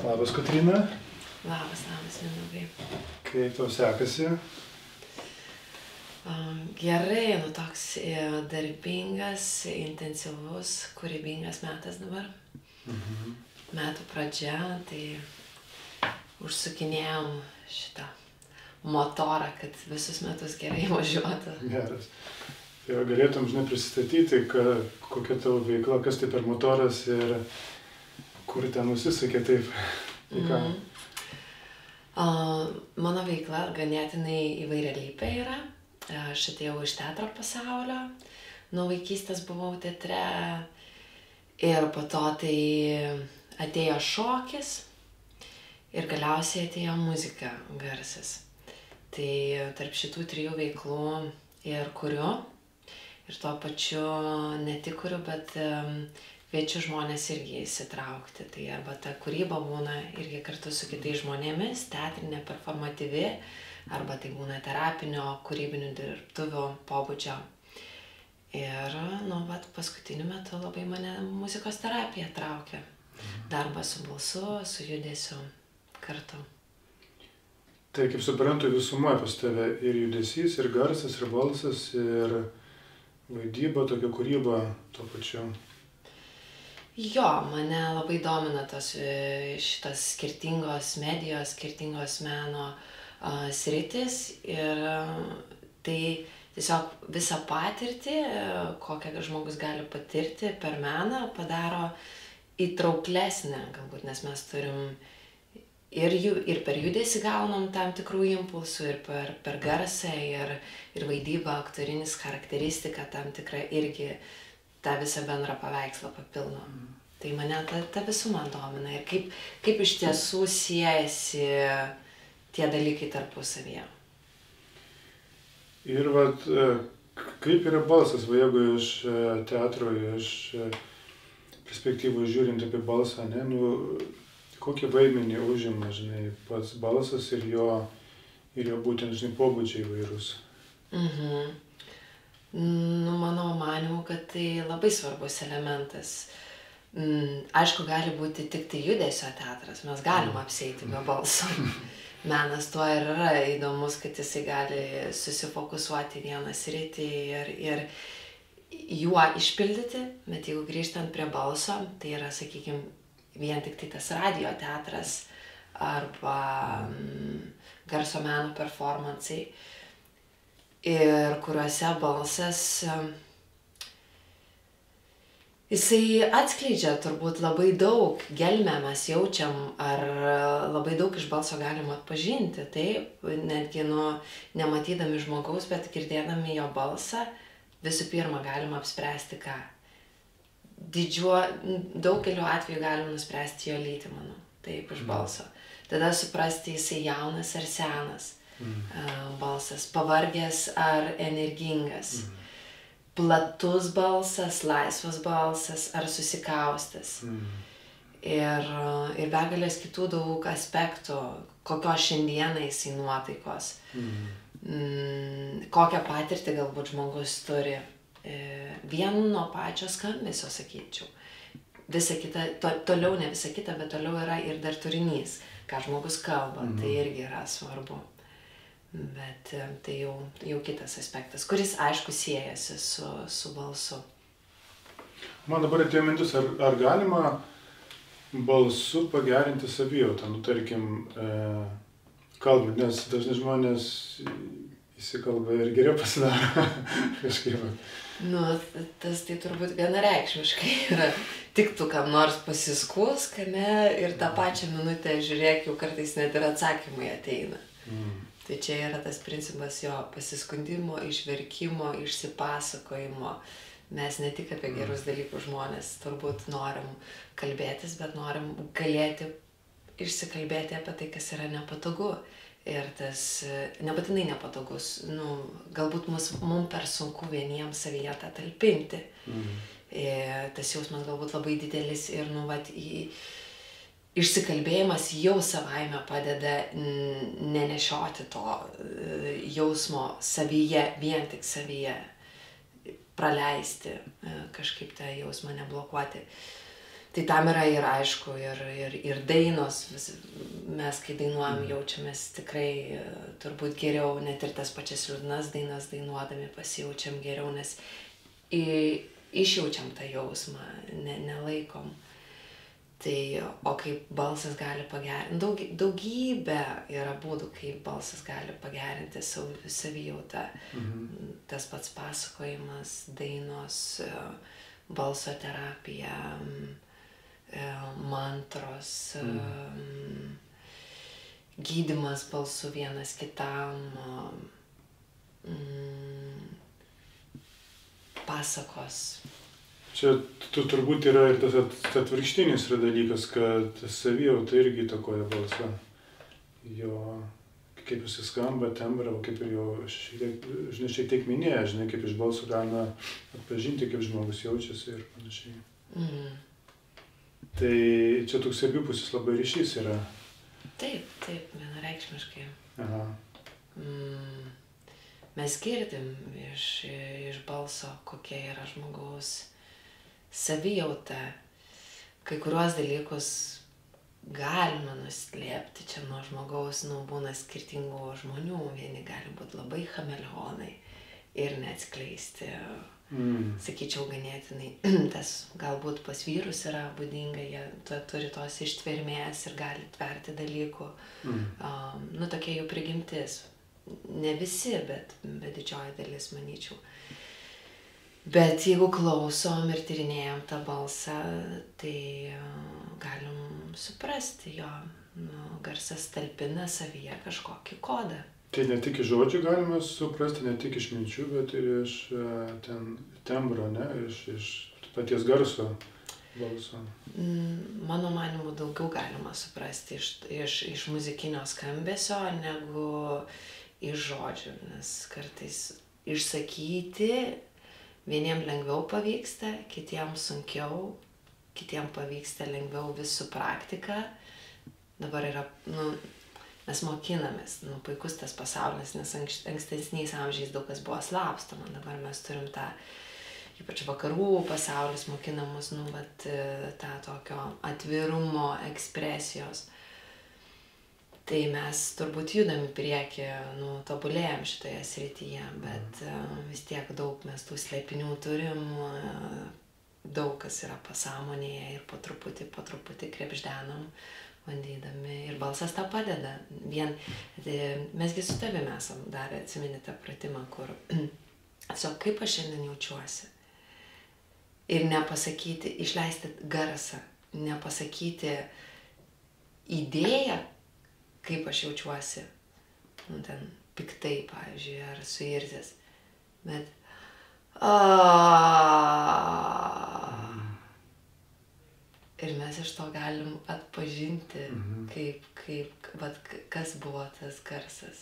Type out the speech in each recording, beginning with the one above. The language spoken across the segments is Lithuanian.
Labas, Kotryna. Labas, Mindaugai. Kaip tau sekasi? Gerai, toks darbingas, intensyvus, kūrybingas metas dabar. Metų pradžia, tai užsukinėjom šitą motorą, kad visus metus gerai važiuotų. Geras. Tai galėtum, prisistatyti, kokia tavo veikla, kas tai per motoras ir kur ten nusisakė taip. Mano veikla ganėtinai įvairialypė yra. Aš atėjau iš teatro pasaulio, nuo vaikystės buvau teatre ir po to tai atėjo šokis ir galiausiai atėjo muzika, garsas. Tai tarp šitų trijų veiklų ir kuriu ir tuo pačiu ne tik kuriu, bet kviečiu žmonės irgi įsitraukti. Tai arba ta kūryba būna irgi kartu su kitais žmonėmis, teatrinė, performatyvi, arba tai būna terapinio, kūrybinių dirbtuvių pobūdžio. Ir, paskutiniu metu labai mane muzikos terapija traukia. Darbas su balsu, su judesiu kartu. Tai kaip suprantu, visumoje pas tave ir judesys, ir garsas, ir balsas, ir vaidyba, tokia kūryba tuo pačiu. Jo, mane labai domina šitas skirtingos medijos, skirtingos meno sritis ir tai tiesiog visą patirtį, kokią žmogus gali patirti per meną, padaro įtrauklesnę galbūt, nes mes turim ir per judesį gaunam tam tikrų impulsų, ir per garsą, ir vaidybą, aktorinis charakteristika tam tikra irgi tą visą bendrą paveikslą papildo. Tai mane ta visuma domina ir kaip iš tiesų siejasi tie dalykai tarpusavyje. Ir kaip yra balsas, jeigu iš teatro, iš perspektyvos žiūrint apie balsą, kokį vaidmenį užima, pats balsas ir jo būtent, pobūdžiai įvairūs? Mano manymu, kad tai labai svarbus elementas. Aišku, gali būti tik tai judesio teatras, mes galim apsieiti be balso. Menas tuo ir yra įdomus, kad jisai gali susifokusuoti vieną sritį ir juo išpildyti, bet jeigu grįžtant prie balso, tai yra, sakykime, vien tik tai tas radijo teatras arba garso meno performansai, ir kuriuose balsas, jisai atskleidžia turbūt labai daug, gelmę mes jaučiam, ar labai daug iš balso galima atpažinti, taip, netgi nematydami žmogaus, bet girdėdami jo balsą, visų pirma galima apspręsti ką. Daugeliu atveju galim nuspręsti jo lytį, manau, taip, iš balso. Tada suprasti, jisai jaunas ar senas. Balsas, pavargęs ar energingas, platus balsas, laisvas balsas ar susikaustęs. Ir begalės kitų daug aspektų, kokios šiandieną jisai nuotaikos, kokią patirtį galbūt žmogus turi. Vien nuo pačio skambesio, sakyčiau. Visa kita, toliau ne visa kita, bet toliau yra ir dar turinys, ką žmogus kalba, tai irgi yra svarbu. Bet tai jau kitas aspektas, kuris aišku siejasi su balsu. Man dabar atėjo mintis, ar galima balsu pagerinti savijautą, tarkim, kalbant, nes dažnai žmonės įsikalba ir geriau pasidaro kažkaip. Tas tai turbūt vienareikšmiškai yra. Tik tu kam nors pasiskųsk, ir tą pačią minutę žiūrėk, jau kartais net ir atsakymai ateina. Tai čia yra tas principas jo pasiskundimo, išverkimo, išsipasakojimo. Mes ne tik apie gerus dalykus žmonės turbūt norim kalbėtis, bet norim galėti išsikalbėti apie tai, kas yra nepatogu. Ir tas nebūtinai nepatogus, galbūt mums per sunku vieniems savyje tą talpinti. Tas jausmas galbūt labai didelis ir išsikalbėjimas jau savaime padeda nenešioti to jausmo savyje, vien tik savyje, praleisti, kažkaip tą jausmą neblokuoti. Tai tam yra ir aišku, ir dainos, mes kai dainuojam jaučiamės tikrai turbūt geriau, net ir tas pačias liūdnas dainas dainuodami pasijaučiam geriau, nes išjaučiam tą jausmą, nelaikom. Tai, o kaip balsas gali pagerinti, daugybė yra būdų, kaip balsas gali pagerinti savijautą. Tas pats pasakojimas, dainos, balso terapija, mantros, gydymas balsu vienas kitam, pasakos. Čia turbūt yra ir tas atvirkštinis yra dalykas, kad savijauta irgi įtakoja balsą. Jo, kaip jis skamba, tembrą, kaip ir jo šiek tiek minėjo, žinai, kaip iš balso galima atpažinti, kaip žmogus jaučiasi ir panašiai. Tai čia toks abipusis labai ryšys yra. Taip, vienareikšmiškai. Aha. Mes girdim iš balso, kokia yra žmogaus savijauta. Kai kuriuos dalykus galima nuslėpti čia nuo žmogaus, būna skirtingų žmonių, vieni gali būti labai chameleonai ir neatskleisti. Sakyčiau, ganėtinai, tas galbūt pas vyrus yra būdinga, jie turi tos ištvermės ir gali tverti dalykų. Tokia jų prigimtis. Ne visi, bet didžioji dalis, manyčiau. Bet jeigu klausom ir tyrinėjam tą balsą, tai galim suprasti jo. Garsas talpina savyje kažkokį kodą. Tai ne tik iš žodžių galima suprasti, ne tik iš minčių, bet ir iš tembro, ne? Iš paties garso balso. Mano manymu, daugiau galima suprasti iš muzikinio skambesio negu iš žodžių, nes kartais išsakyti vieniem lengviau pavyksta, kitiem sunkiau, kitiem pavyksta lengviau vis su praktika. Dabar yra, mes mokinamės, puikus tas pasaulis, nes ankstesniais amžiais daug kas buvo slapstoma, dabar mes turim tą, ypač vakarų pasaulis mokina mus, tą tokio atvirumo, ekspresijos. Tai mes turbūt judam į priekį, tobulėjam šitoje srityje, bet vis tiek daug mes tų slėpinių turim, daug kas yra pasąmonėje ir po truputį krepždenam, bandydami, ir balsas tą padeda. Mesgi su tavimi esam darę, atsimeni tą pratimą, kur tiesiog kaip aš šiandien jaučiuosi. Ir nepasakyti, išleisti garsą, nepasakyti idėją, kaip aš jaučiuosi, ten piktai, pavyzdžiui, ar suirzęs, bet ir mes iš to galim atpažinti, kas buvo tas garsas.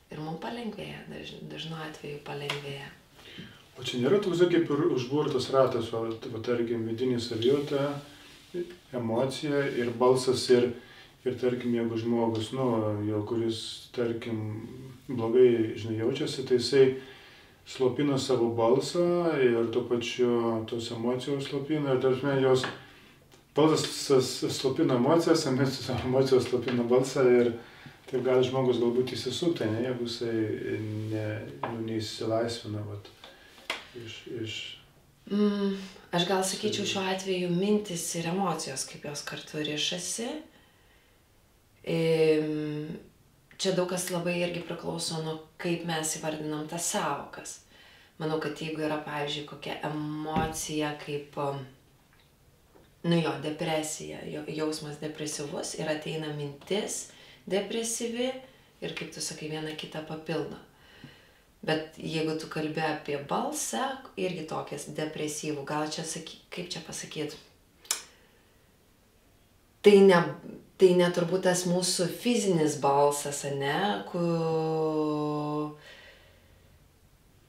Ir mums palengvėja, dažnu atveju palengvėja. O čia nėra toks kaip ir užburtas ratas, tarkim, vidinė savijauta, emocija ir balsas ir tarkim, jeigu žmogus, kuris, tarkim, blogai, jaučiasi, tai jisai slopina savo balsą ir tuo pačiu tos emocijos slopina ir tarpsme jos balsas slopina emocijas, emocijos slopina balsą ir taip gali žmogus galbūt įsisukti, jeigu jisai neįsilaisvina iš... Aš gal sakyčiau šiuo atveju mintis ir emocijos, kaip jos kartu rišasi. Čia daug kas labai irgi priklauso nuo kaip mes įvardinam tas sąvokas. Manau, kad jeigu yra, pavyzdžiui, kokia emocija kaip depresija, jausmas depresyvus ir ateina mintis depresyvi ir, kaip tu sakai, viena kitą papildo. Bet jeigu tu kalbi apie balsą, irgi tokias depresyvų, gal čia, kaip čia pasakyti, tai ne turbūt tas mūsų fizinis balsas,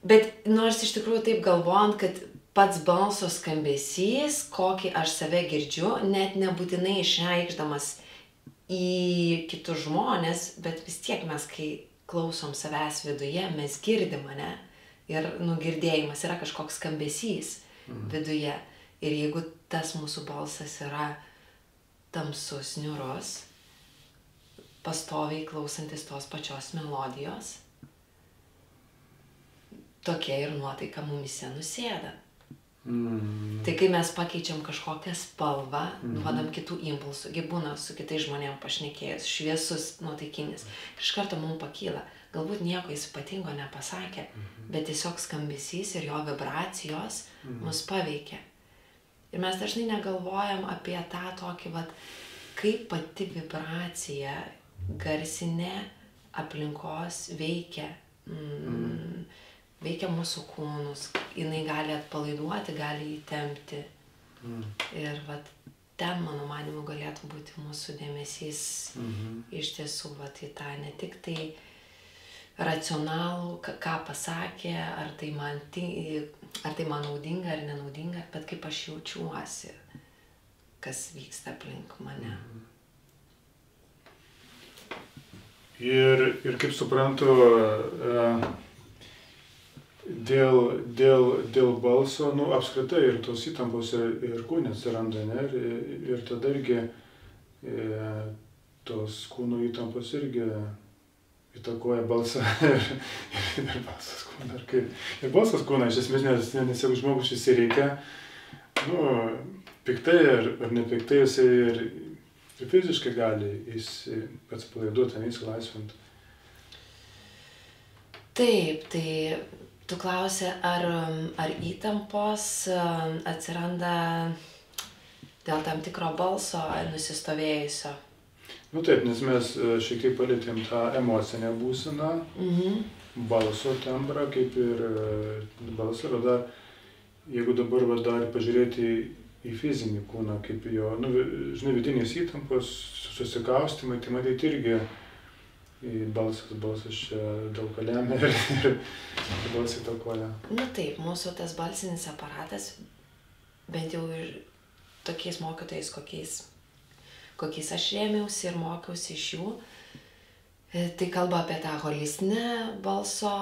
bet nors iš tikrųjų taip galvojant, kad pats balso skambesys, kokį aš save girdžiu, net nebūtinai išreikšdamas į kitus žmonės, bet vis tiek mes, kai klausom savęs viduje, mes girdim, ir girdėjimas yra kažkoks skambesys viduje. Ir jeigu tas mūsų balsas yra tamsus, niūrus, pastoviai klausantis tos pačios melodijos, tokia ir nuotaika mumise nusėda. Tai kai mes pakeičiam kažkokią spalvą, duodam kitų impulsų, būna su kitais žmonėm pašnekėjus, šviesus, nuotaikinis, iš karto mums pakyla. Galbūt nieko jis ypatingo nepasakė, bet tiesiog skambesys ir jo vibracijos mus paveikia. Ir mes dažnai negalvojam apie tą tokį, kaip pati vibracija garsinė aplinkos veikia mūsų kūnus, jinai gali atpalaiduoti, gali įtempti. Ir ten, mano manimu, galėtų būti mūsų dėmesys iš tiesų į tą ne tik tai racionalų, ką pasakė, ar tai man naudinga ar nenaudinga, bet kaip aš jaučiuosi, kas vyksta aplink mane. Ir kaip suprantu, dėl balso, apskritai ir tos įtampos ir kūne atsiranda, ne? Ir tada irgi tos kūno įtampos irgi įtakoja balsą ir balsas kūną. Ir balsas kūną, iš esmės, nes jeigu žmogus įsireikia, piktai ar nepiktai, jisai ir fiziškai gali atsipalaiduoti, įsilaisvinti. Taip, tai tu klausi, ar įtampos atsiranda dėl tam tikro balso nusistovėjusio? Taip, nes mes šiek tiek palietėm tą emocinę būseną, balso tembrą, kaip ir balsą, bet dar, jeigu dabar dar pažiūrėti į fizinį kūną, kaip jo, vidinės įtampos, susikaustymai, tai matyti irgi balsas čia daug ką lemia ir balsai įtakoja. Taip, mūsų tas balsinis aparatas, bent jau ir tokiais mokytojais, kokiais aš rėmiausi ir mokiausi iš jų, tai kalba apie tą holistinę balso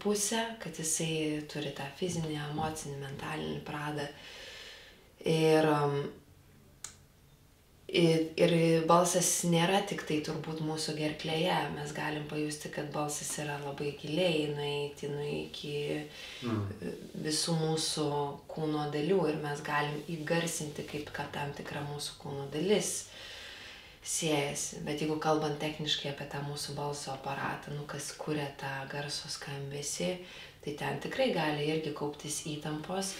pusę, kad jisai turi tą fizinį, emocinį, mentalinį pradą. Ir balsas nėra tik tai turbūt mūsų gerklėje, mes galim pajusti, kad balsas yra labai giliai, nueiti iki visų mūsų kūno dalių ir mes galim įgarsinti, kaip kad tam tikra mūsų kūno dalis siejasi. Bet jeigu kalbant techniškai apie tą mūsų balso aparatą, kas kuria tą garso skambesį, tai ten tikrai gali irgi kauptis įtampos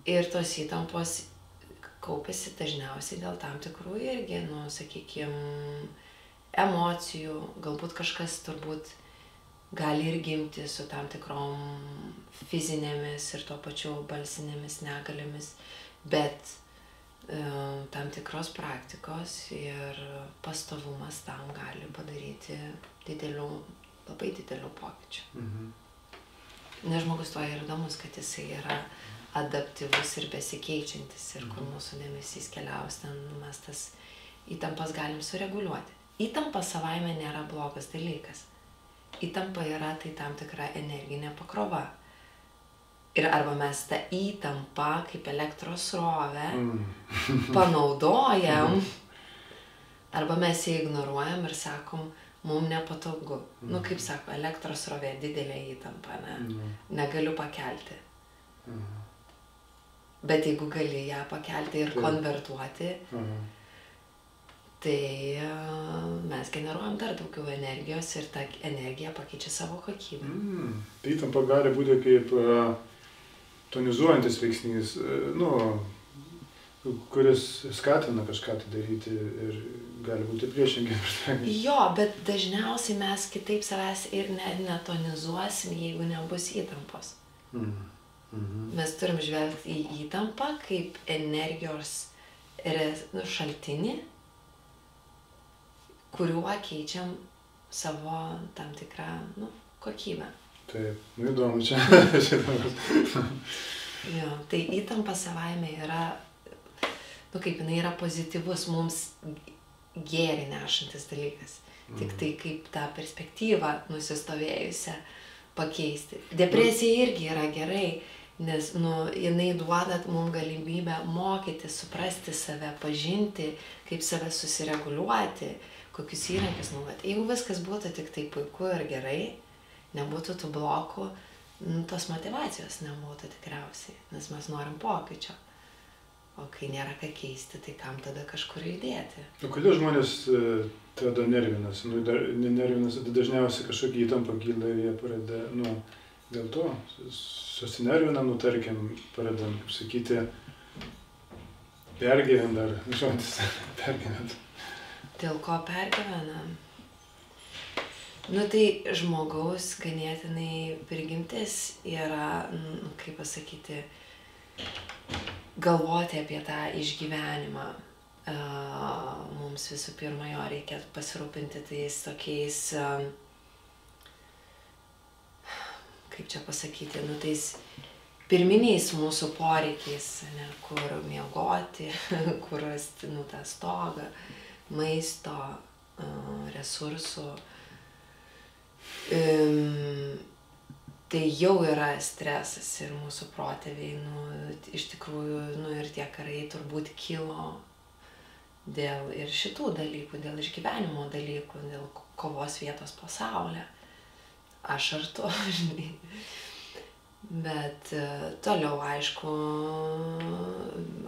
ir tos įtampos kaupiasi dažniausiai dėl tam tikrų irgi, sakykime, emocijų, galbūt kažkas turbūt gali ir gimti su tam tikrom fizinėmis ir tuo pačiu balsinėmis negalėmis, bet tam tikros praktikos ir pastovumas tam gali padaryti labai didelių pokyčių. Nes žmogus tuo ir įdomus, kad jisai yra adaptyvus ir besikeičiantis ir kur mūsų dėmesys keliaus, ten mes tas įtampas galim sureguliuoti. Įtampa savaime nėra blogas dalykas. Įtampa yra tai tam tikra energinė pakrova. Ir arba mes tą įtampą kaip elektros srovę panaudojam, arba mes ją ignoruojam ir sakom, mums nepatogu. Kaip sako, elektros srovė didelė įtampa, negaliu pakelti. Bet jeigu gali ją pakelti ir konvertuoti, tai mes generuojam dar daugiau energijos ir ta energija pakeičia savo kokybę. Tai įtampa gali būti kaip tonizuojantis veiksnys, kuris skatina kažką tai daryti ir gali būti priešingai. Jo, bet dažniausiai mes kitaip savęs ir netonizuosim, jeigu nebus įtampos. Mes turim žvelgti į įtampą kaip energijos šaltinį, kuriuo keičiam savo tam tikrą kokybę. Taip, įdomu čia. Jo, tai įtampa savaime yra, kaip jinai yra pozityvus, mums gėrį nešantis dalykas. Tik tai kaip tą perspektyvą nusistovėjusią pakeisti. Depresija irgi yra gerai, Nes, jinai duoda mums galimybę mokyti, suprasti save, pažinti, kaip save susireguliuoti, kokius įrankius naudoti. Jeigu viskas būtų tik tai puiku ir gerai, nebūtų tų blokų, tos motyvacijos nebūtų tikriausiai, nes mes norim pokyčio. O kai nėra ką keisti, tai kam tada kažkur judėti? O kodėl žmonės tada nervinasi? Nervinasi, dažniausiai kažkokia įtampa kyla ir jie pradeda, dėl to susinervina, tarkim, pradedam, kaip sakyti, pergyvent ar žodis, pergyvent. Dėl ko pergyvenam? Tai žmogaus ganėtinai prigimtis yra, kaip pasakyti, galvoti apie tą išgyvenimą. Mums visų pirma jo reikia pasirūpinti tais tokiais, kaip čia pasakyti, tais pirminiais mūsų poreikiais, kur miegoti, kur rasti tą stogą, maisto, resursų. Tai jau yra stresas ir mūsų protėviai, iš tikrųjų, ir tie karai turbūt kilo dėl ir šitų dalykų, dėl išgyvenimo dalykų, dėl kovos vietos pasaulyje. Aš ar tu, žinai. Bet toliau, aišku,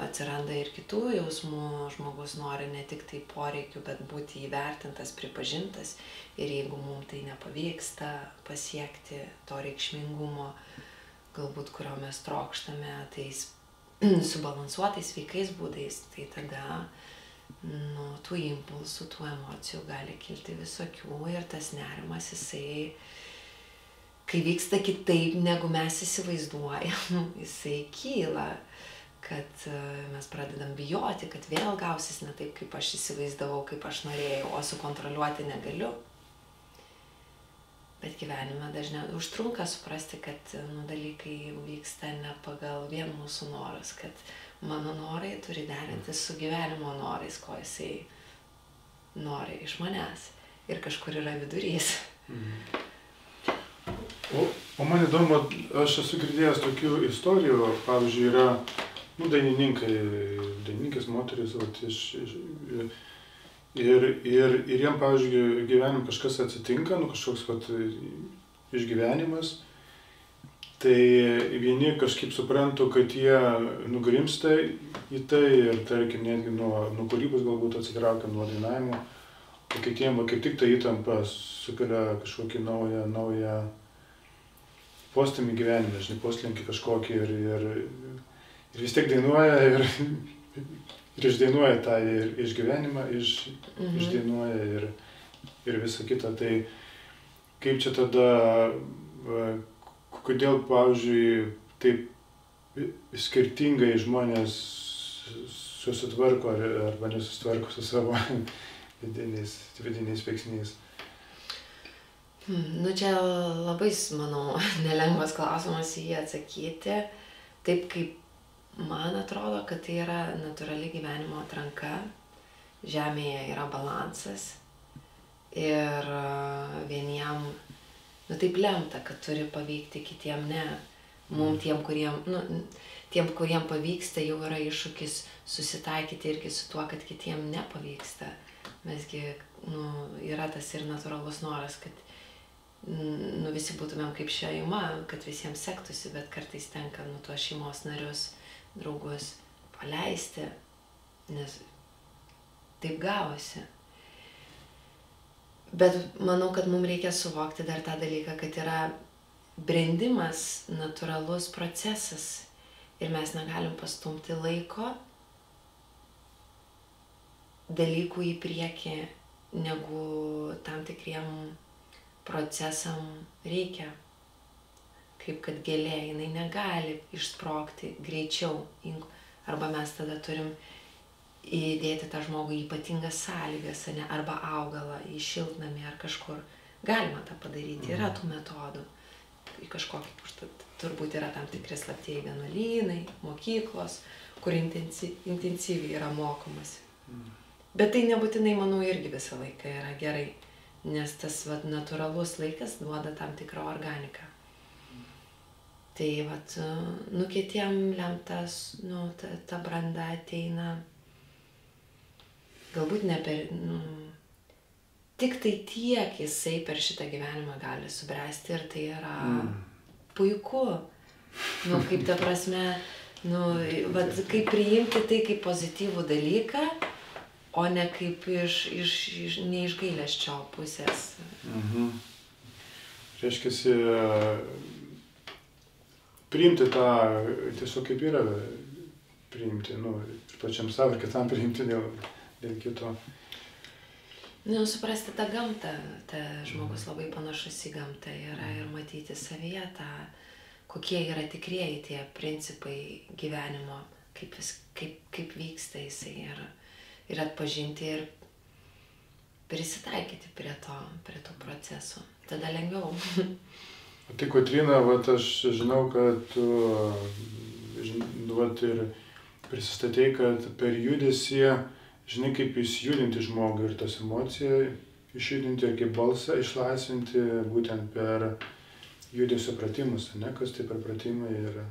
atsiranda ir kitų jausmų, žmogus nori ne tik tai poreikių, bet būti įvertintas, pripažintas. Ir jeigu mums tai nepavyksta pasiekti to reikšmingumo, galbūt kurio mes trokštame, tais subalansuotais, sveikais būdais, tai tada tų impulsų, tų emocijų gali kilti visokių ir tas nerimas, jisai, kai vyksta kitaip, negu mes įsivaizduojam, jisai kyla, kad mes pradedam bijoti, kad vėl gausis ne taip, kaip aš įsivaizdavau, kaip aš norėjau, o sukontroliuoti negaliu. Bet gyvenime dažniausiai užtrunka suprasti, kad dalykai vyksta ne pagal vien mūsų norus, kad mano norai turi derintis su gyvenimo norais, ko jisai nori iš manęs. Ir kažkur yra vidurys. O man įdomu, aš esu girdėjęs tokių istorijų, pavyzdžiui, yra dainininkės moteris, ir jiem, pavyzdžiui, gyvenime kažkas atsitinka, kažkoks išgyvenimas, tai vieni kažkaip suprantu, kad jie nugrimsta į tai ir, tarkim, netgi nuo kūrybos galbūt atsitraukia nuo dainavimo, o kitiem, kaip tik ta įtampa sukelia kažkokį naują postūmį gyvenime, žinai, poslinkį kažkokį ir vis tiek dainuoja ir išdainuoja tą ir išgyvenimą, išdainuoja ir visą kitą. Tai kaip čia tada, kodėl, pavyzdžiui, taip skirtingai žmonės susitvarko arba nesusitvarko su savo vidiniais veiksniais? Čia labai, manau, nelengvas klausimas į jį atsakyti. Taip kaip man atrodo, kad tai yra natūrali gyvenimo atranka. Žemėje yra balansas. Ir vieniem, taip lemta, kad turi pavykti, kitiem ne. Mums tiem, kuriem pavyksta, jau yra iššūkis susitaikyti irgi su tuo, kad kitiem nepavyksta. Mesgi, yra tas ir natūralus noras, kad visi būtumėm kaip šeima, kad visiems sektųsi, bet kartais tenka tuos šeimos narius, draugus paleisti, nes taip gavosi. Bet manau, kad mums reikia suvokti dar tą dalyką, kad yra brendimas natūralus procesas ir mes negalim pastumti laiko dalykų į priekį, negu tam tikriem procesam reikia. Kaip kad gėlė, jinai negali išsprogti greičiau. Arba mes tada turim įdėti tą žmogų į ypatingas sąlygas, arba augalą į šiltnamį ar kažkur. Galima tą padaryti, yra tų metodų. Turbūt yra tam tikri slaptieji vienuolynai, mokyklos, kur intensyviai yra mokomasi. Bet tai nebūtinai, manau, irgi visą laiką yra gerai. Nes tas natūralus laikas duoda tam tikrą organiką. Tai vat, nu, kitiem lemtas, nu, ta branda ateina, galbūt ne per, nu, tik tai tiek jisai per šitą gyvenimą gali subręsti ir tai yra puiku. Nu, kaip ta prasme, nu, vat, kaip priimti tai kaip pozityvų dalyką, o ne kaip ne iš gailesčio pusės. Reiškiasi, priimti tą tiesiog kaip yra, priimti, nu, ir pačiam savo, ir kitam priimti dėl kito. Nu, suprasti tą gamtą, žmogus labai panašus į gamtą yra ir matyti savyje tą, kokie yra tikrieji tie principai gyvenimo, kaip vyksta jisai ir atpažinti ir prisitaikyti prie tų procesų. Tada lengviau. O tai, Kotryna, vat aš žinau, kad tu vat ir prisistatei, kad per judesį, žinai, kaip išjudinti žmogų ir tas emociją išjudinti ir kaip balsą išlaisvinti būtent per judesio pratimus, ne? Kas tai per pratimai ir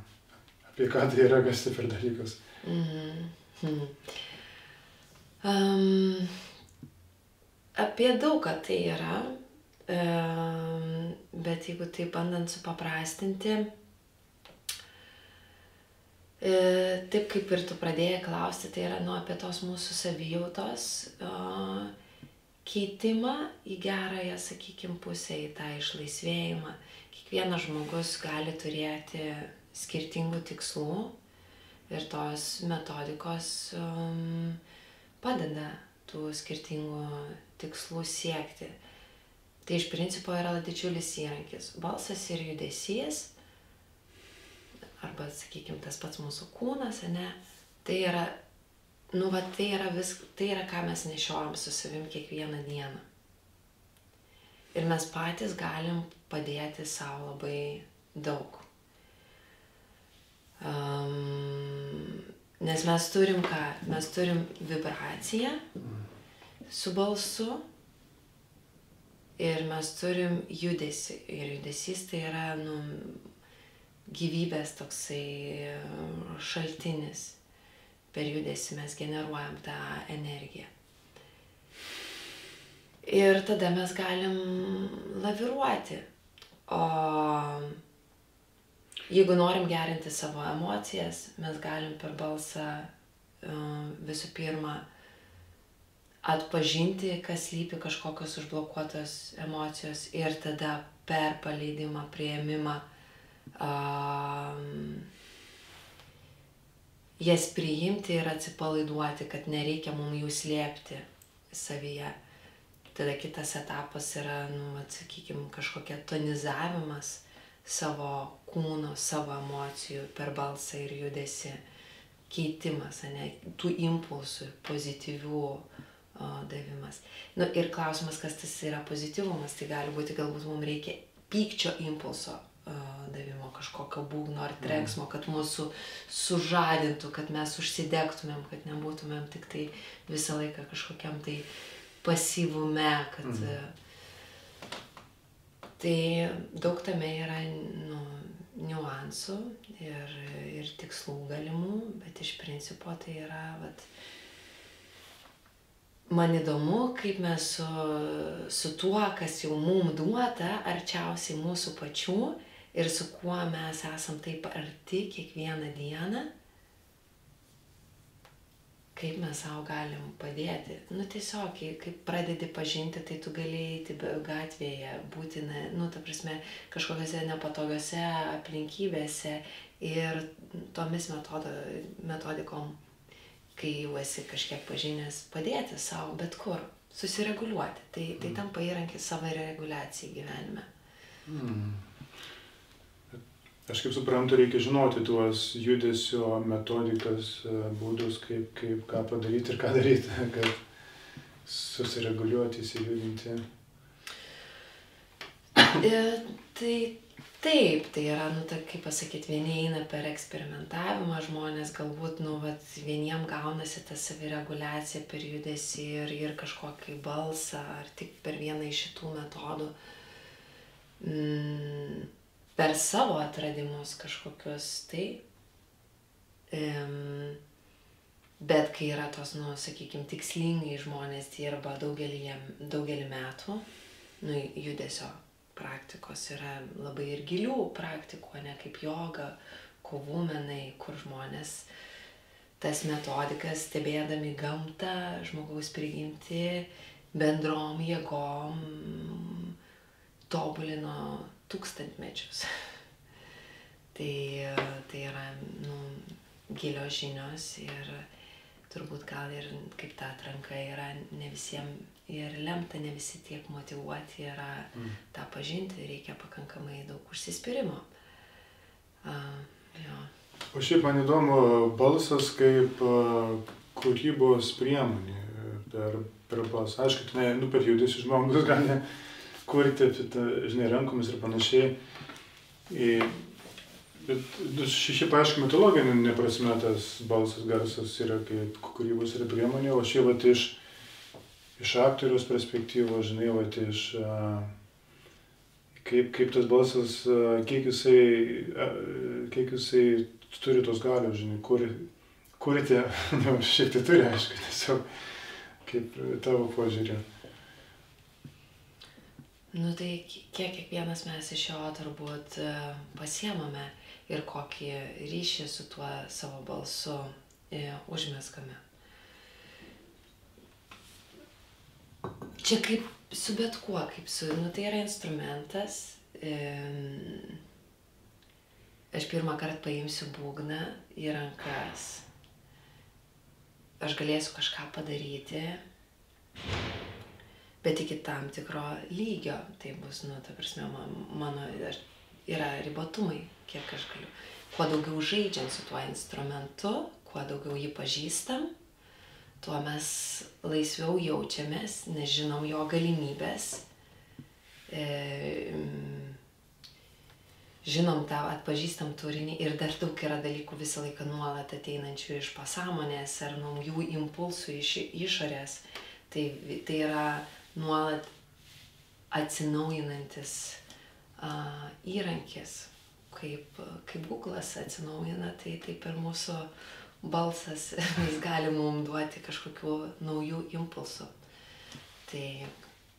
apie ką tai yra, kas tai per dalykas? Apie daug ką tai yra, bet jeigu tai bandant supaprastinti, taip kaip ir tu pradėjai klausti, tai yra apie tos mūsų savijautos keitimą į gerąją, sakykime, pusę, į tą išlaisvėjimą. Kiekvienas žmogus gali turėti skirtingų tikslų ir tos metodikos padeda tų skirtingų tikslų siekti. Tai iš principo yra didžiulis įrankis. Balsas ir judesys, arba, sakykime, tas pats mūsų kūnas, ne, tai yra, nu, va, tai yra, ką mes nešiojam su savim kiekvieną dieną. Ir mes patys galim padėti savo labai daug. Nes mes turim ką? Mes turim vibraciją su balsu ir mes turim judesį. Ir judesys tai yra, nu, gyvybės toksai šaltinis. Per judesį mes generuojam tą energiją. Ir tada mes galim laviruoti. O jeigu norim gerinti savo emocijas, mes galim per balsą visų pirma atpažinti, kas slypi kažkokios užblokuotos emocijos ir tada per paleidimą, priėmimą jas priimti ir atsipalaiduoti, kad nereikia mums jų slėpti savyje. Tada kitas etapas yra, nu, sakykime, kažkokia tonizavimas savo kūno, savo emocijų per balsą ir judesį, keitimas, ne, tų impulsų, pozityvių davimas. Nu, ir klausimas, kas tas yra pozityvumas, tai gali būti, galbūt mums reikia pykčio impulso davimo, kažkokio būgno ar trenksmo, kad mūsų sužadintų, kad mes užsidegtumėm, kad nebūtumėm tik tai visą laiką kažkokiam tai pasyvume, kad tai daug tame yra, nu, niuansų ir tikslų galimų, bet iš principo tai yra, vat, man įdomu, kaip mes su tuo, kas jau mum duota, arčiausiai mūsų pačių ir su kuo mes esam taip arti kiekvieną dieną, kaip mes savo galim padėti. Nu, tiesiog, kai pradedi pažinti, tai tu gali eiti gatvėje, būti, nu, ta prasme, kažkokiose nepatogiose aplinkybėse ir tomis metodikom, kai jau esi kažkiek pažinęs, padėti savo bet kur, susireguliuoti. Tai tampa įrankis savo reguliacijai gyvenime. Aš kaip suprantu, reikia žinoti tuos judesio metodikas, būdus, ką padaryti ir ką daryti, kad susireguliuoti, įsijudinti. Taip, tai yra, nu, kaip pasakyti, vieni eina per eksperimentavimą, žmonės galbūt, nu, vat, vieniem gaunasi ta savireguliacija per judesį ir kažkokį balsą, ar tik per vieną iš šitų metodų. per savo atradimus kažkokius, tai. Bet kai yra tos, sakykime, tikslingai žmonės dirba daugelį metų, judesio praktikos yra labai ir gilių praktikų, ne kaip joga, kovų menai, kur žmonės tas metodikas stebėdami gamtą, žmogaus prigimtį, bendrom jėgom tobulino tūkstantmečius. Tai yra, gilios žinios ir turbūt gal ir kaip ta atranka yra ne visiems ir lemta, ne visi tiek motyvuoti yra tą pažinti, reikia pakankamai daug užsispyrimo. Jo. O šiaip man įdomu, balsas kaip kūrybos priemonė per balsą. Aišku, per judesį žmogus gali kurti, rankomis ir panašiai. Bet šiaip aišku, mitologinė prasme tas balsas, garsas yra kaip kūrybos ir priemonė, o šiaip iš aktoriaus perspektyvos, kaip tas balsas, kiek jisai turi tos galios, kurti, šiek tiek turi, aišku, tiesiog kaip tavo požiūrė. Tai kiekvienas mes iš jo turbūt pasiemame ir kokį ryšį su tuo savo balsu užmezgame. Čia kaip su bet kuo, tai yra instrumentas. Aš pirmą kartą paimsiu būgną į rankas. Aš galėsiu kažką padaryti, bet iki tam tikro lygio. Tai bus, ta prasme, mano yra ribotumai, kiek aš galiu. Kuo daugiau žaidžiam su tuo instrumentu, kuo daugiau jį pažįstam, tuo mes laisviau jaučiamės, nes žinom jo galimybės. Žinom tą atpažįstam turinį ir dar daug yra dalykų visą laiką nuolat ateinančių iš pasąmonės ar naujų impulsų iš išorės. Tai yra nuolat atsinaujinantis įrankis, kaip Google'as atsinaujina, tai taip ir mūsų balsas, jis gali mums duoti kažkokių naujų impulsų. Tai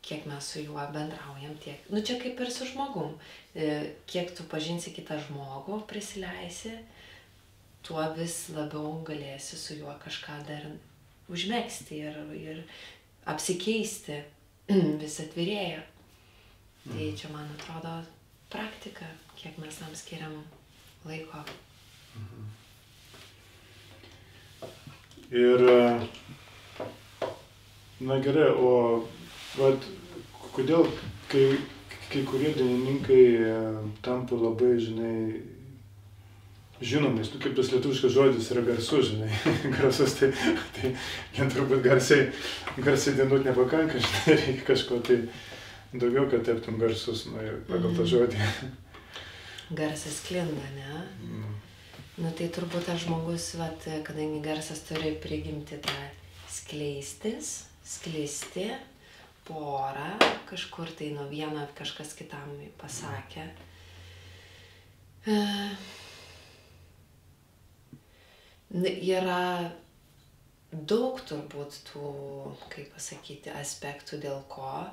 kiek mes su juo bendraujam, tiek, čia kaip ir su žmogum, kiek tu pažinsi kitą žmogų, prisileisi, tuo vis labiau galėsi su juo kažką dar užmegzti ir apsikeisti, vis atvirėja. Tai čia, man atrodo, praktika, kiek mes tam skiriam laiko. Ir, gerai, o kodėl, kai kurie dainininkai tampa labai, žinomais, kaip tas lietuviškas žodis yra garsus, garsus, tai vien turbūt garsiai dainuot nepakanka, reikia kažko tai daugiau, kad taptum garsus, pagal tą žodį. Garsas sklinda, ne? Tai turbūt tas žmogus, kadangi garsas turi prigimti tą skleisti porą, kažkur tai nuo vieno kažkas kitam pasakė. Yra daug turbūt tų, kaip pasakyti, aspektų, dėl ko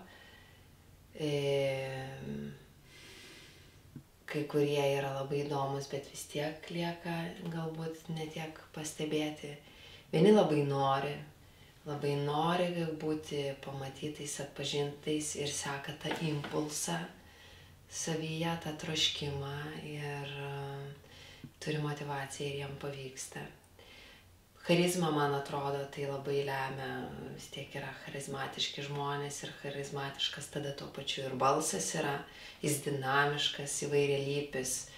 kai kurie yra labai įdomus, bet vis tiek lieka galbūt netiek pastebėti. Vieni labai nori būti pamatytais, atpažintais ir seka tą impulsą savyje, tą troškimą ir turi motyvaciją ir jiem pavyksta. Charizma, man atrodo, tai labai lemia, vis tiek yra charizmatiški žmonės ir charizmatiškas tada tuo pačiu ir balsas yra, jis dinamiškas, įvairialypis.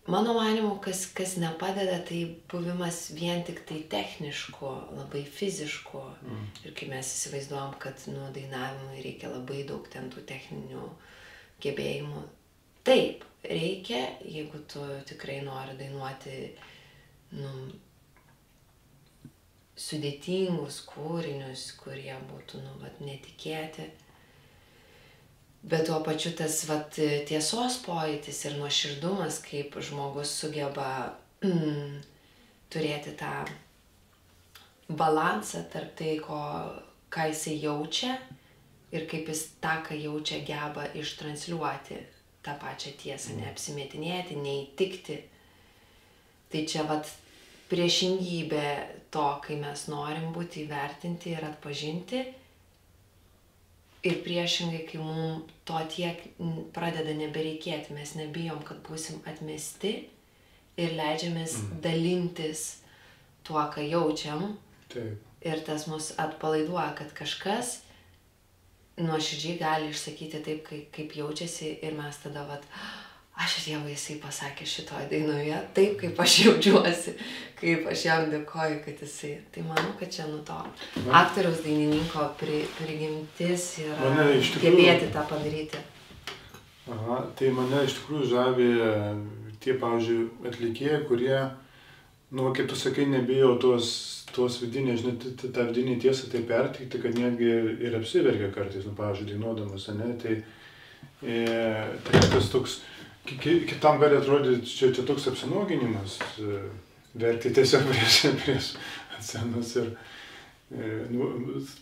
Mano manymu, kas nepadeda, tai buvimas vien tik tai technišku, labai fizišku. Ir kai mes įsivaizduojam, kad dainavimui reikia labai daug ten tų techninių gebėjimų. Taip, reikia, jeigu tu tikrai nori dainuoti sudėtingus kūrinius, kurie būtų netikėti. Bet tuo pačiu tas tiesos pojūtis ir nuoširdumas, kaip žmogus sugeba turėti tą balansą tarp tai, ką jisai jaučia ir kaip jis tą, ką jaučia, geba ištransliuoti tą pačią tiesą, neapsimetinėti, neįtikti. Tai čia priešingybė to, kai mes norim būti įvertinti ir atpažinti. Ir priešingai, kai mums to tiek pradeda nebereikėti, mes nebijom, kad būsim atmesti ir leidžiamės dalintis tuo, ką jaučiam. Taip. Ir tas mus atpalaiduoja, kad kažkas nuoširdžiai gali išsakyti taip, kaip jaučiasi ir mes tada aš Dievui, jisai pasakė šitoj dainoje taip, kaip aš jaučiuosi, kaip aš jam dėkoju, kad jisai. Tai manau, kad čia to aktoriaus dainininko prigimtis yra gebėti tą padaryti. Aha, tai mane iš tikrųjų žavi tie, pavyzdžiui, atlikėjai, kurie, kaip tu sakai, nebijo tos vidinės, tą vidinį tiesą tai perteikti, kad netgi ir apsiverkia kartais, pavyzdžiui, dainuodamas, ne, tai tas toks, kitam gali atrodyti, čia toks apsinuoginimas, verkti tiesiog prieš scenos ir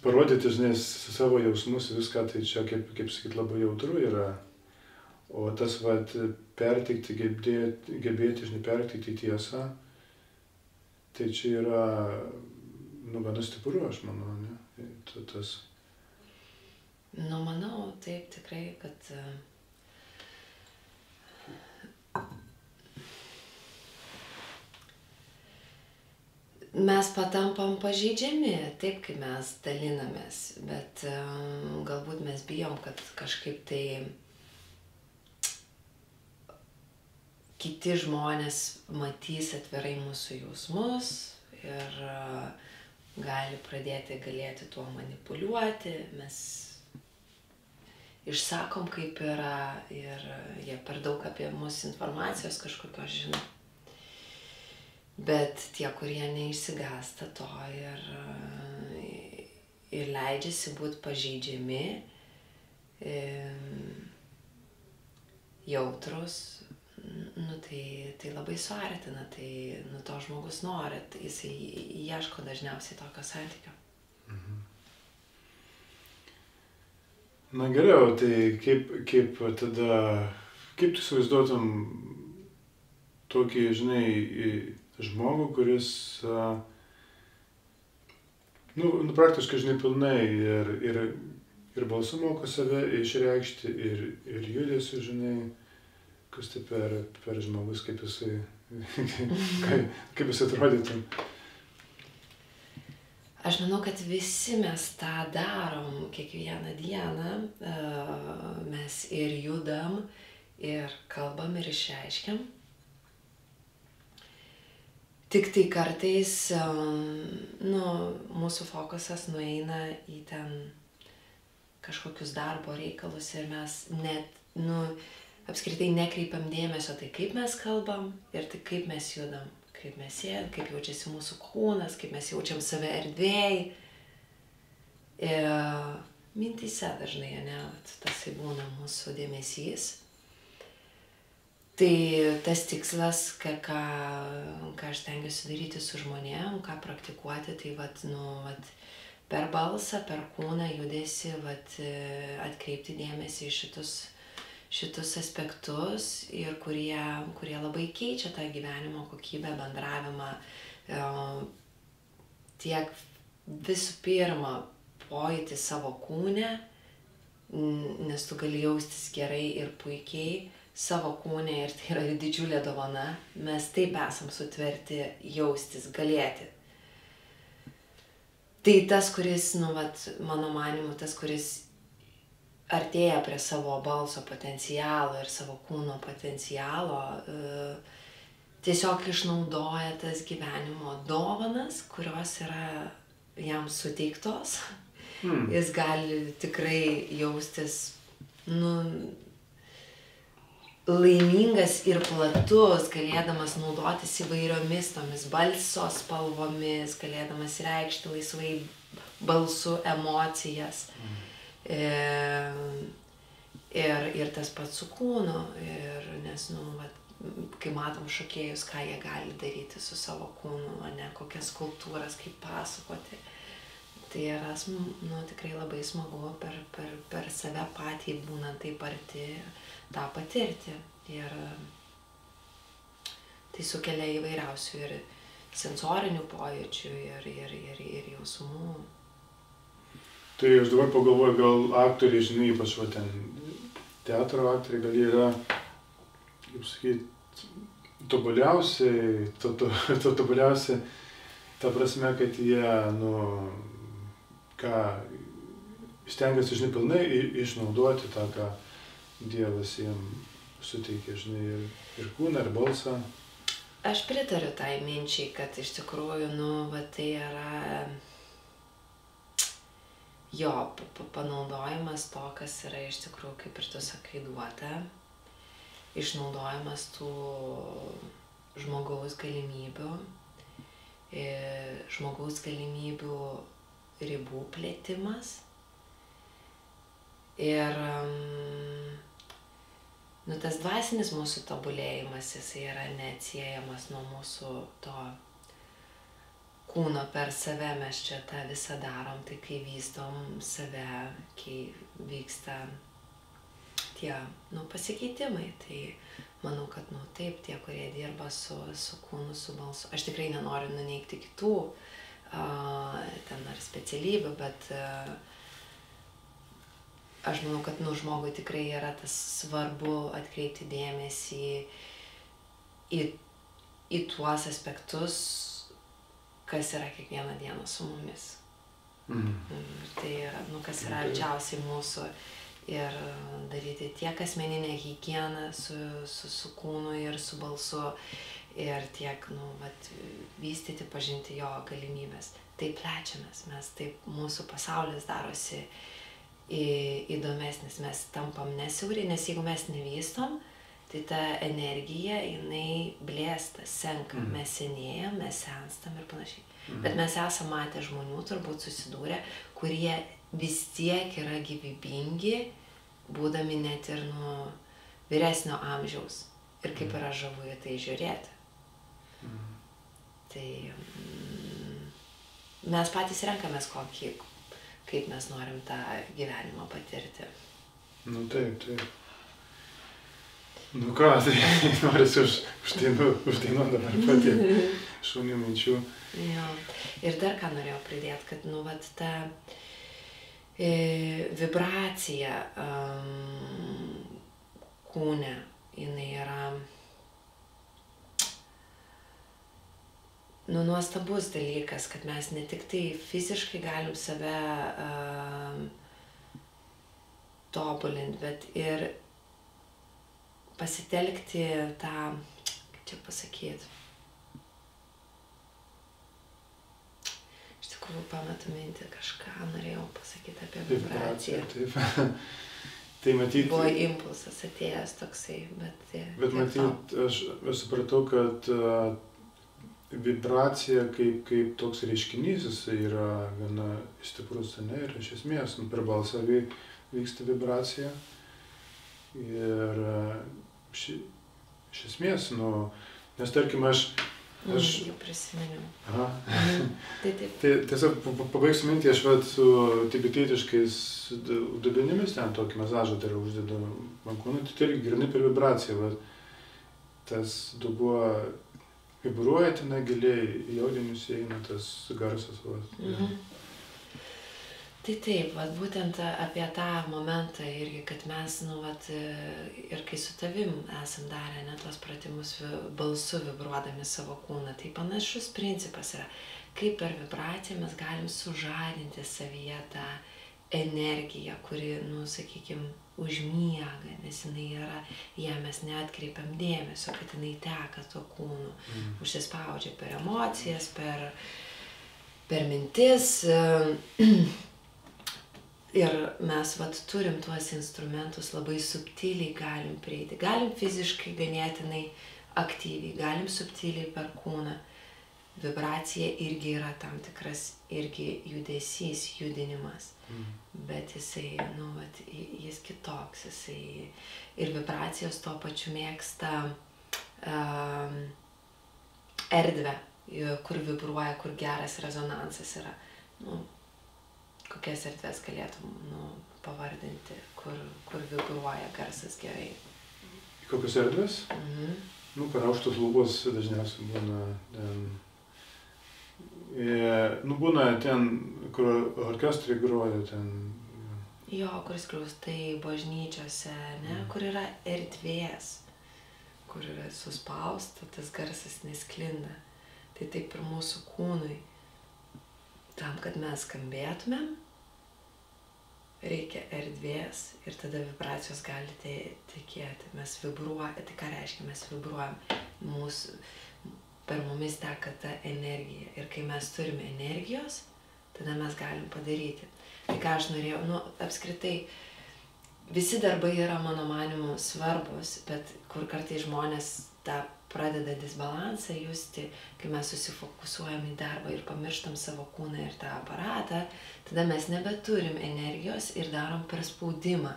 parodyti, žinai, savo jausmus viską, tai čia, kaip sakyt, labai jautru yra. O tas, perteikti, gebėti, žinai, perteikti tiesą, tai čia yra, gana stipru, aš manau, ne? Tas. Manau, taip, tikrai, kad mes patampam pažeidžiami, taip, kai mes dalinamės, bet galbūt mes bijom, kad kažkaip tai kiti žmonės matys atvirai mūsų jausmus ir gali galėti tuo manipuliuoti, mes išsakom, kaip yra ir jie per daug apie mus informacijos kažkokios žino. Bet tie, kurie neišsigąsta to ir leidžiasi būti pažeidžiami, jautrus, tai labai suartina, tai to žmogus nori, jisai ieško dažniausiai tokio santykio. Na geriau, tai kaip tada, kaip tu įsivaizduotum tokį, žinai, žmogų, kuris, praktiškai, žinai, pilnai ir balsu moko save išreikšti, ir judesiu, žinai, kas tai per žmogus, kaip jis atrodytų. Aš manau, kad visi mes tą darom kiekvieną dieną, mes ir judam, ir kalbam, ir išreiškiam. Tik tai kartais, mūsų fokusas nueina į ten kažkokius darbo reikalus ir mes net, apskritai nekreipiam dėmesio tai, kaip mes kalbam ir tai, kaip mes judam, kaip mes sėdam, kaip jaučiasi mūsų kūnas, kaip mes jaučiam save erdvėj. Ir mintyse dažnai, tasai būna mūsų dėmesys. Tai tas tikslas, ką aš stengiuosi daryti su žmonėm, ką praktikuoti, tai per balsą, per kūną judesi, atkreipti dėmesį į šitus aspektus, ir kurie labai keičia tą gyvenimo kokybę, bendravimą. Tiek visų pirma pojūtį savo kūne, nes tu gali jaustis gerai ir puikiai savo kūne, ir tai yra didžiulė dovana. Mes taip esam sutverti jaustis, galėti. Tai tas, kuris, mano manymu, tas, kuris artėja prie savo balso potencialo ir savo kūno potencialo, tiesiog išnaudoja tas gyvenimo dovanas, kurios yra jam suteiktos. Jis gali tikrai jaustis, laimingas ir platus, galėdamas naudotis įvairiomis tomis balso spalvomis, galėdamas reikšti laisvai balsu emocijas. Ir tas pats su kūnu, nes, kai matom šokėjus, ką jie gali daryti su savo kūnu, kokias skulptūras, kaip pasakoti, tai yra tikrai labai smagu per save patį būnant taip arti tą patirti. Ir tai sukelia įvairiausių ir sensorinių pojūčių, ir jausmų. Tai aš dabar pagalvoju, gal aktoriai, žinai, ypač ten teatro aktoriai, gal jie yra, kaip sakyti, tobuliausiai, ta prasme, kad jie, stengiasi, žinai, pilnai išnaudoti tą, ką Dievas jiems suteikė, žinai, ir kūną, ir balsą. Aš pritariu tai minčiai, kad iš tikrųjų, tai yra jo panaudojimas to, kas yra iš tikrųjų, kaip ir tu sakai, duota, išnaudojimas tų žmogaus galimybių ribų plėtimas. Ir tas dvasinis mūsų tobulėjimas, jis yra neatsiejamas nuo mūsų to kūno per save. Mes čia tą visą darom, tai kai vystom save, kai vyksta tie pasikeitimai, tai manau, kad taip, tie, kurie dirba su kūnu, su balsu. Aš tikrai nenoriu nuneigti kitų ten ar specialybių, bet aš manau, kad žmogui tikrai yra tas svarbu atkreipti dėmesį į tuos aspektus, kas yra kiekvieną dieną su mumis. Tai yra, kas yra arčiausiai mūsų, ir daryti tiek asmeninę higieną su kūnu ir su balsu, ir tiek, vystyti, pažinti jo galimybės. Taip plečiamės, mūsų pasaulis darosi įdomesnis, mes tampam nesiauri, nes jeigu mes nevystom, tai ta energija, jinai blėsta, senka, mes senėjam, mes senstam ir panašiai. Bet mes esame matę žmonių, turbūt susidūrę, kurie vis tiek yra gyvybingi, būdami net ir vyresnio amžiaus. Ir kaip yra žavu į tai žiūrėti. Tai mes patys renkamės kaip mes norim tą gyvenimą patirti. Taip. Ką, tai norisi uždainuot dabar pati šaunių minčių. Jo. Ir dar ką norėjau pridėti, kad ta vibracija kūne, jinai yra nuostabus dalykas, kad mes ne tik tai fiziškai galim save tobulinti, bet ir pasitelkti tą, kaip čia pasakyti. Iš tikrųjų pametu mintį, kažką norėjau pasakyti apie vibraciją. Taip. Tai matyt... Buvo impulsas atėjęs toksai, bet... Bet matyt, aš supratau, kad vibracija kaip toks reiškinys, jis yra gana stiprus, ir iš esmės per balsą vyksta vibracija. Ir iš esmės, nes tarkim aš... Jau prisiminiau. Aha. Taip. Tai tiesiog pabaigsiu mintį, aš su tibetietiškais dubenimis ten tokį masažą dar uždedu man kūną, tai irgi grynai per vibraciją, tas dubuo vibruoja ten giliai, į audinius eina tas garsas. Tai taip, būtent apie tą momentą irgi, kad mes, ir kai su tavim esam darę tuos pratimus balsu vibruodami savo kūną, tai panašus principas yra, kaip per vibraciją mes galim sužadinti savyje tą energiją, kuri, sakykime, užmiega, nes jinai yra, ją mes neatkreipiam dėmesio, kad jinai teka tuo kūnu, užsispaudžia per emocijas, per mintis. Ir mes turim tuos instrumentus, labai subtiliai galim prieiti. Galim fiziškai ganėtinai aktyviai, galim subtiliai per kūną, vibracija irgi yra tam tikras irgi judesys, judinimas. Bet jisai, jis kitoks, jisai ir vibracijos tuo pačiu mėgsta erdvę, kur vibruoja, kur geras rezonansas yra. Kokias erdvės galėtum pavardinti, kur vibruoja garsas gerai. Kokios erdvės? Per aukštos lubos dažniausiai būna būna ten, kur orkestrai groja, ten. Jo, kur skliaustai bažnyčiose, ne, kur yra erdvės, kur yra suspausta, tas garsas nesklinda. Tai taip ir mūsų kūnui. Tam, kad mes skambėtumėm, reikia erdvės ir tada vibracijos gali tekėti. Mes vibruojame, tai ką reiškia, mes vibruojam. Per mumis teka ta energija. Ir kai mes turime energijos, tada mes galim padaryti. Tai ką aš norėjau, apskritai, visi darbai yra mano manymu svarbus, bet kur kartais žmonės tą pradeda disbalansą justi, kai mes susifokusuojam į darbą ir pamirštam savo kūną ir tą aparatą, tada mes nebeturim energijos ir darom perspaudimą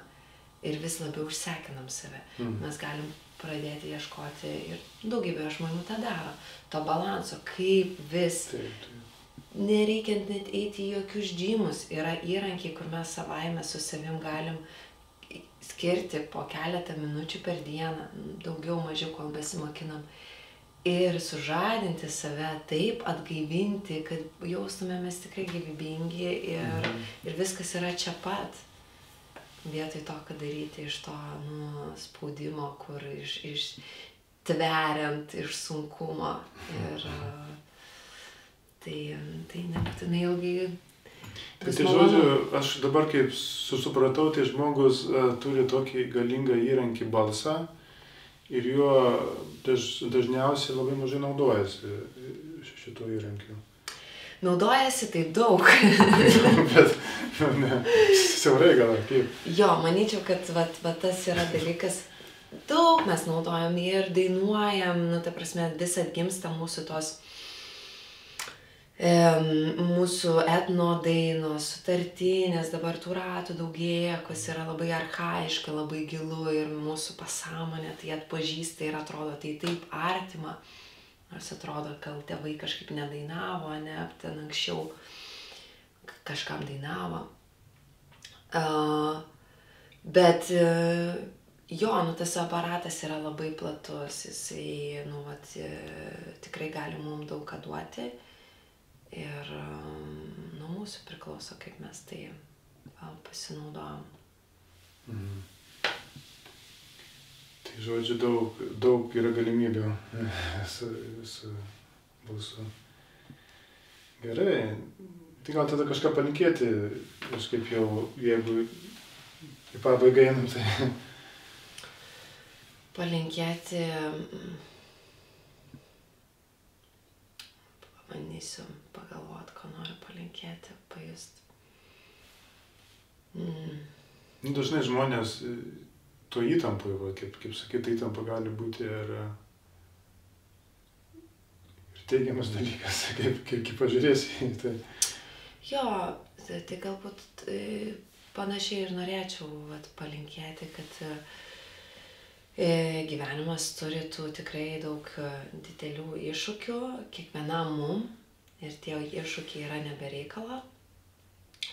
ir vis labiau užsekinam save. Mes galim pradėti ieškoti ir daugybė žmonių tą daro, to balanso, kaip vis, nereikiant net eiti į jokius džimus, yra įrankiai, kur mes savaime su savim galim skirti po keletą minučių per dieną, daugiau mažiau, kol besimokinam, ir sužadinti save, taip atgaivinti, kad jaustumėmės tikrai gyvybingi ir viskas yra čia pat. Vietoj to, kad daryti iš to spaudimo, kur tveriant iš sunkumo. Ir tai nebūtinai ilgai. Tai žodžiu, aš dabar kaip supratau, tai žmogus turi tokį galingą įrankį balsą ir juo dažniausiai labai mažai naudojasi šito įrankiu. Naudojasi tai daug. Bet, siaurai gal, kaip? Jo, manyčiau, kad tas yra dalykas, daug mes naudojam ir dainuojam, ta prasme, vis atgimsta mūsų tos mūsų etno dainos, sutartinės, dabar tų ratų daugėja, kas yra labai archaiška, labai gilu ir mūsų pasąmonė tai atpažįsta ir atrodo tai taip artima. Nors atrodo, gal tėvai kažkaip nedainavo, ne, ten anksčiau kažkam dainavo. Bet jo, tas aparatas yra labai platus, jisai, tikrai gali mums daug ką duoti. Ir nuo mūsų priklauso, kaip mes tai pasinaudojam. Tai žodžiu, daug yra galimybių su balsu. Gerai, tai gal tada kažką palinkėti, kažkaip jau, jeigu į pabaigą einam, tai... Palinkėti... Pabandysiu pagalvoti, ko noriu palinkėti, pajust. Dažnai žmonės to įtampai, kaip sakyti, įtampa gali būti ir teigiamas dalykas, kaip pažiūrėsi. Tai... Jo, tai galbūt panašiai ir norėčiau palinkėti, kad gyvenimas turi tų tikrai daug didelių iššūkių kiekvienam mum ir tie iššūkiai yra nebereikalo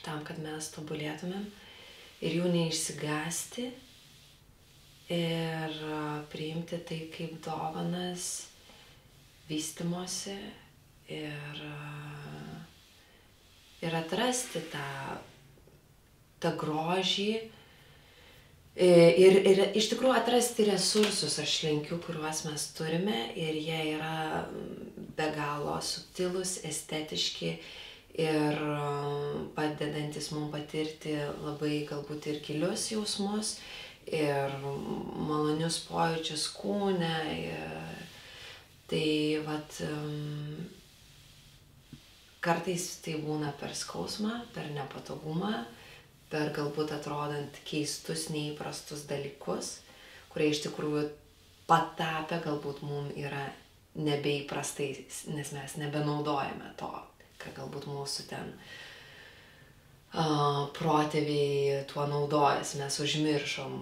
tam, kad mes tobulėtumėm ir jų neišsigąsti ir priimti tai kaip dovanas vystymosi ir atrasti tą grožį ir iš tikrųjų atrasti resursus, aš linkiu, kuriuos mes turime ir jie yra be galo subtilūs, estetiški ir padedantis mums patirti labai galbūt ir gilius jausmus ir malonius pojūčius kūne. Tai kartais tai būna per skausmą, per nepatogumą, per galbūt atrodant keistus, neįprastus dalykus, kurie iš tikrųjų patapę galbūt mums yra nebeįprastai, nes mes nebenaudojame to, ką galbūt mūsų ten protėviai tuo naudojasi, mes užmiršom,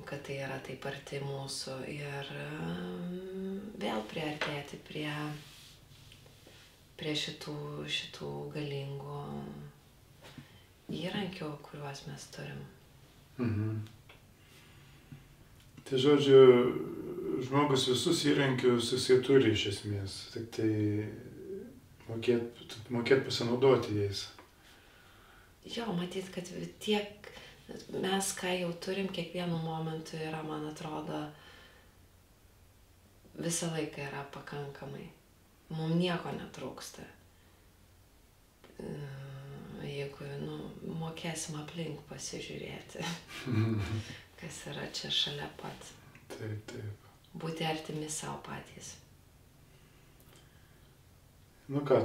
kad tai yra taip arti mūsų ir vėl priartėti prie šitų galingų įrankių, kuriuos mes turim. Tai žodžiu, žmogus visus įrankius jisai turi iš esmės, tik tai mokėt pasinaudoti jais. Jo, matyt, kad tiek mes, ką jau turim, kiekvienu momentu yra, man atrodo, visą laiką yra pakankamai. Mums nieko netrūksta. Jeigu, mokėsim aplink pasižiūrėti, kas yra čia šalia pat. Taip. Būti artimi savo patys. Nu ką,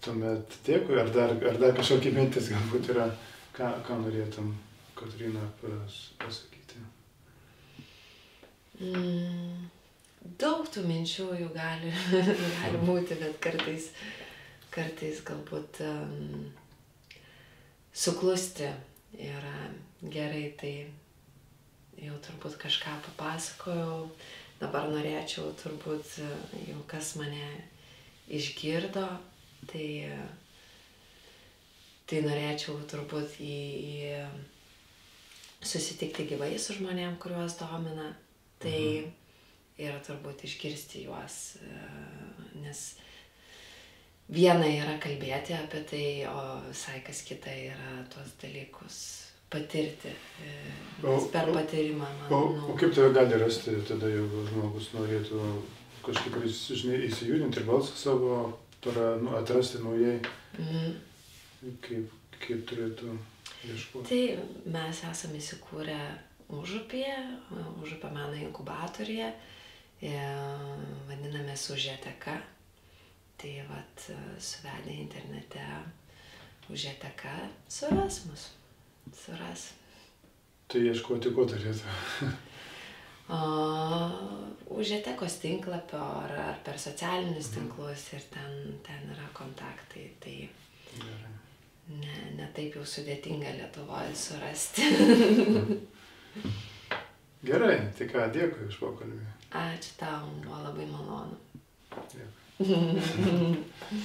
tuomet dėkui, ar dar kažkokia mintis galbūt yra, ką norėtum, Kotryna, pasakyti? Daug tų minčių jų gali būti, bet kartais galbūt suklusti yra gerai, tai jau turbūt kažką papasakojau, dabar norėčiau turbūt jau kas mane išgirdo, tai norėčiau turbūt susitikti gyvai su žmonėm, kuriuos domina, tai ir turbūt išgirsti juos, nes viena yra kalbėti apie tai, o visai kas kita yra tuos dalykus patirti, per patyrimą. O kaip tave gali rasti tada, jeigu žmogus norėtų kažkaip įsijudinti ir balsą savo, atrasti naujai, kaip turėtų ieškoti? Tai mes esame įsikūrę Užupyje, Užupio meno inkubatoriuje, vadinamės Užėteka. Tai vat suvedę internete Užėteka, suras mus. Tai ieškoti ko turėtų? Užėtekos tinklapio ar per socialinius tinklus ir ten yra kontaktai, tai ne taip jau sudėtinga Lietuvoje surasti. Gerai, tai ką, dėkui už pokalbį. Ačiū tau, buvo labai malonu. Dėkui.